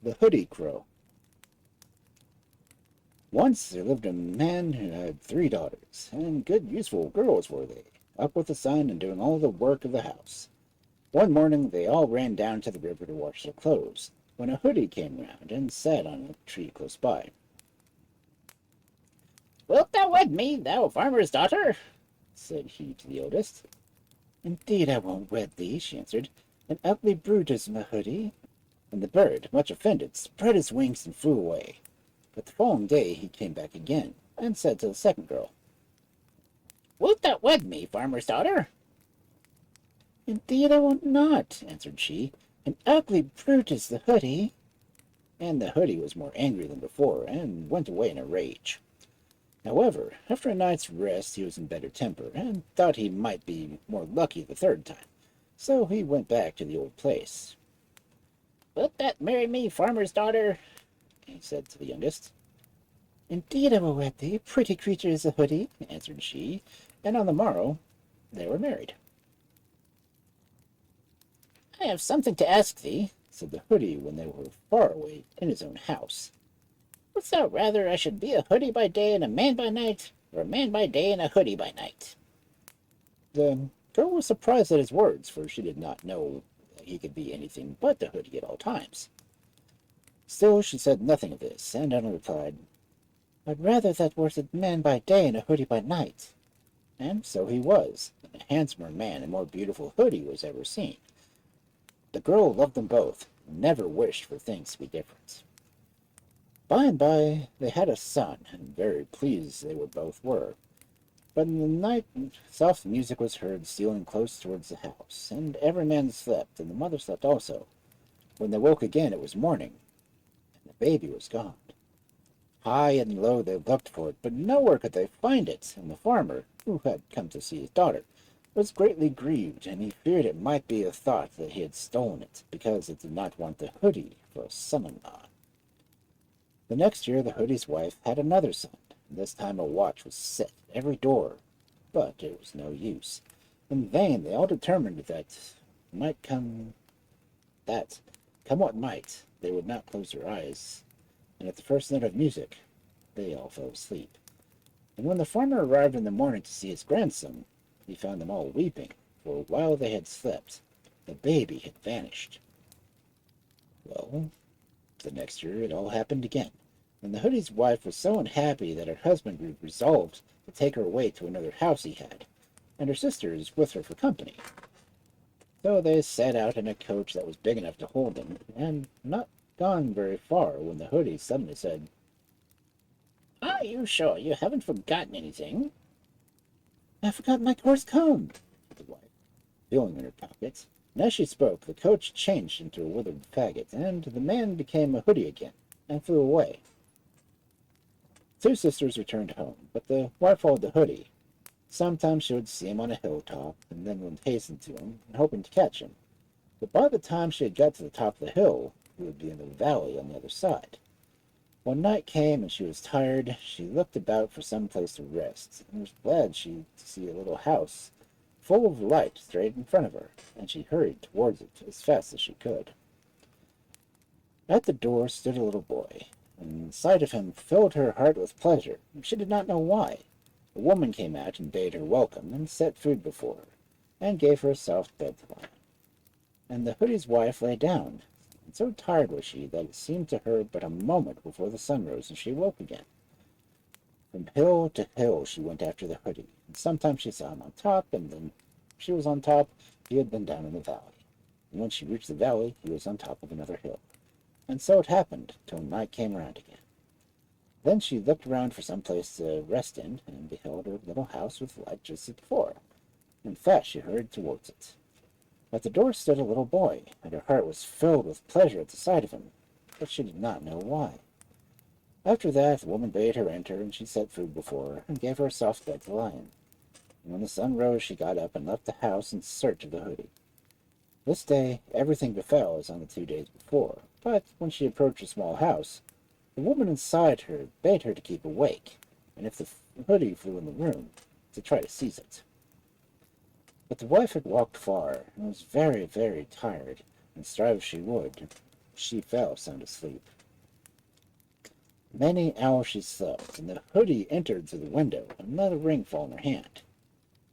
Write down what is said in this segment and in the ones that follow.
The Hoodie Crow. Once there lived a man who had 3 daughters, and good, useful girls were they, up with the sun and doing all the work of the house. One morning they all ran down to the river to wash their clothes, when a hoodie came round and sat on a tree close by. "Wilt thou wed me, thou farmer's daughter?" said he to the eldest. Indeed I won't wed thee, she answered. An ugly brute is my hoodie. And the bird, much offended, spread his wings and flew away. But the following day he came back again, and said to the second girl, "Wilt thou wed me, farmer's daughter?" Indeed I will not, answered she. An ugly brute is the hoodie. And the hoodie was more angry than before, and went away in a rage. However, after a night's rest he was in better temper, and thought he might be more lucky the third time. So he went back to the old place. "Wilt thou marry me, farmer's daughter?" he said to the youngest. Indeed I will wed thee, pretty creature is a hoodie, answered she, and on the morrow they were married. "I have something to ask thee," said the hoodie when they were far away in his own house. "Wouldst thou rather I should be a hoodie by day and a man by night, or a man by day and a hoodie by night?" The girl was surprised at his words, for she did not know that he could be anything but the hoodie at all times. Still she said nothing of this, and only replied, I'd rather that wert a man by day and a hoodie by night. And so he was, and a handsomer man and more beautiful hoodie was ever seen. The girl loved them both, and never wished for things to be different. By and by they had a son, and very pleased they both were. But in the night soft music was heard stealing close towards the house, and every man slept, and the mother slept also. When they woke again it was morning, and the baby was gone. High and low they looked for it, but nowhere could they find it, and the farmer, who had come to see his daughter, was greatly grieved, and he feared it might be a thought that he had stolen it, because it did not want the hoodie for a son-in-law. The next year the hoodie's wife had another son, and this time a watch was set at every door, but it was no use. In vain they all determined that, come what might, they would not close their eyes, and at the first note of music they all fell asleep. And when the farmer arrived in the morning to see his grandson, he found them all weeping, for while they had slept, the baby had vanished. Well, the next year it all happened again, and the hoodie's wife was so unhappy that her husband grew resolved to take her away to another house he had, and her sisters with her for company. So they set out in a coach that was big enough to hold them, and not gone very far when the hoodie suddenly said, "Are you sure you haven't forgotten anything?" I forgot my coarse comb, said the wife, feeling in her pockets. And as she spoke, the coach changed into a withered faggot, and the man became a hoodie again, and flew away. Two sisters returned home, but the wife followed the hoodie. Sometimes she would see him on a hilltop, and then would hasten to him, hoping to catch him. But by the time she had got to the top of the hill, he would be in the valley on the other side. When night came and she was tired, she looked about for some place to rest, and was glad to see a little house full of light straight in front of her, and she hurried towards it as fast as she could. At the door stood a little boy, and the sight of him filled her heart with pleasure, and she did not know why. A woman came out and bade her welcome, and set food before her, and gave her a soft bed to lie on. And the hoodie's wife lay down, and so tired was she that it seemed to her but a moment before the sun rose and she awoke again. From hill to hill she went after the hoodie, and sometimes she saw him on top, and then she was on top, he had been down in the valley. And when she reached the valley, he was on top of another hill. And so it happened till night came round again. Then she looked round for some place to rest in, and beheld her little house with light just as before, and fast she hurried towards it. At the door stood a little boy, and her heart was filled with pleasure at the sight of him, but she did not know why. After that the woman bade her enter, and she set food before her, and gave her a soft bed to lie in. And when the sun rose she got up and left the house in search of the hoodie. This day everything befell as on the 2 days before, but when she approached a small house, the woman inside her bade her to keep awake, and if the hoodie flew in the room, to try to seize it. But the wife had walked far, and was very, very tired, and strive as she would, she fell sound asleep. Many hours she slept, and the hoodie entered through the window and let a ring fall in her hand.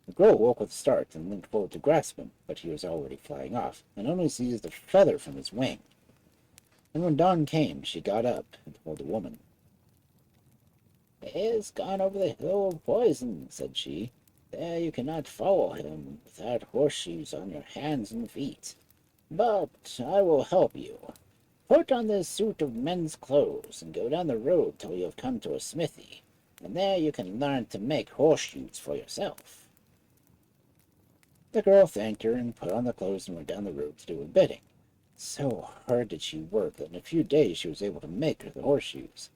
The girl woke with a start and leaned forward to grasp him, but he was already flying off, and only seized a feather from his wing. And when dawn came, she got up and told the woman. "He has gone over the hill of poison," said she. "There you cannot follow him without horseshoes on your hands and feet. But I will help you. Put on this suit of men's clothes and go down the road till you have come to a smithy, and there you can learn to make horseshoes for yourself." The girl thanked her and put on the clothes and went down the road to do her bidding. So hard did she work that in a few days she was able to make the horseshoes.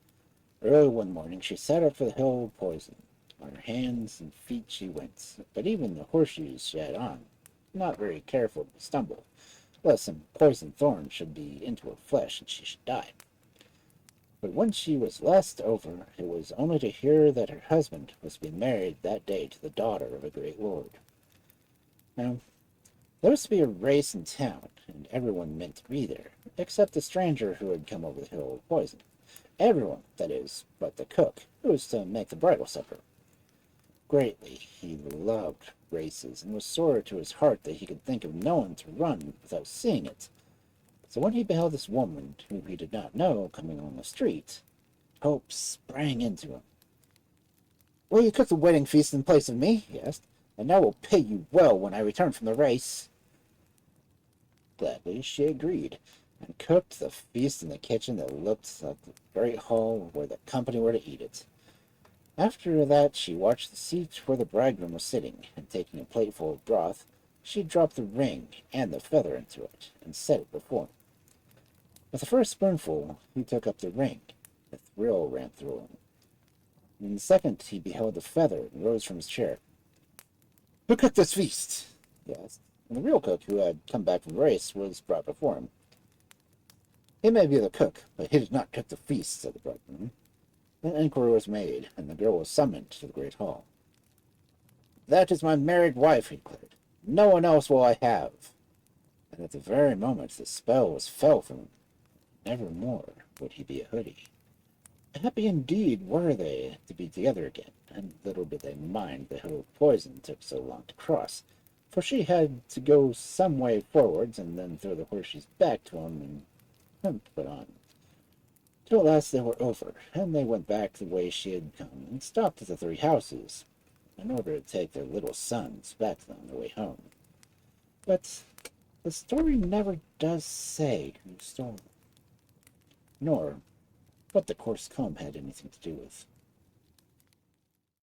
Early one morning she set out for the hill of poison. On her hands and feet she went, but even the horseshoes she had on, not very careful to stumble, lest some poison thorn should be into her flesh and she should die. But when she was last over, it was only to hear that her husband was to be married that day to the daughter of a great lord. Now, there was to be a race in town, and everyone meant to be there, except the stranger who had come over the hill of poison. Everyone, that is, but the cook, who was to make the bridal supper. Greatly he loved races, and was sore to his heart that he could think of no one to run without seeing it. So when he beheld this woman, whom he did not know, coming along the street, hope sprang into him. "Will you cook the wedding feast in place of me?" he asked, "and I will pay you well when I return from the race." Gladly she agreed, and cooked the feast in the kitchen that looked like the great hall where the company were to eat it. After that she watched the seat where the bridegroom was sitting, and taking a plateful of broth, she dropped the ring and the feather into it, and set it before him. With the first spoonful he took up the ring. A thrill ran through him. In the second he beheld the feather and rose from his chair. "Who cooked this feast?" he asked, and the real cook, who had come back from the race, was brought before him. "He may be the cook, but he did not cook the feast," said the bridegroom. Then inquiry was made, and the girl was summoned to the great hall. "That is my married wife," he declared. "No one else will I have." And at the very moment the spell was fell from him. Never more would he be a hoodie. Happy indeed were they to be together again, and little did they mind the hill of poison took so long to cross, for she had to go some way forwards and then throw the horseshoes back to him and him to put on. Till at last they were over, and they went back the way she had come, and stopped at the 3 houses, in order to take their little sons back to them on their way home. But the story never does say who stole them, nor what the coarse comb had anything to do with.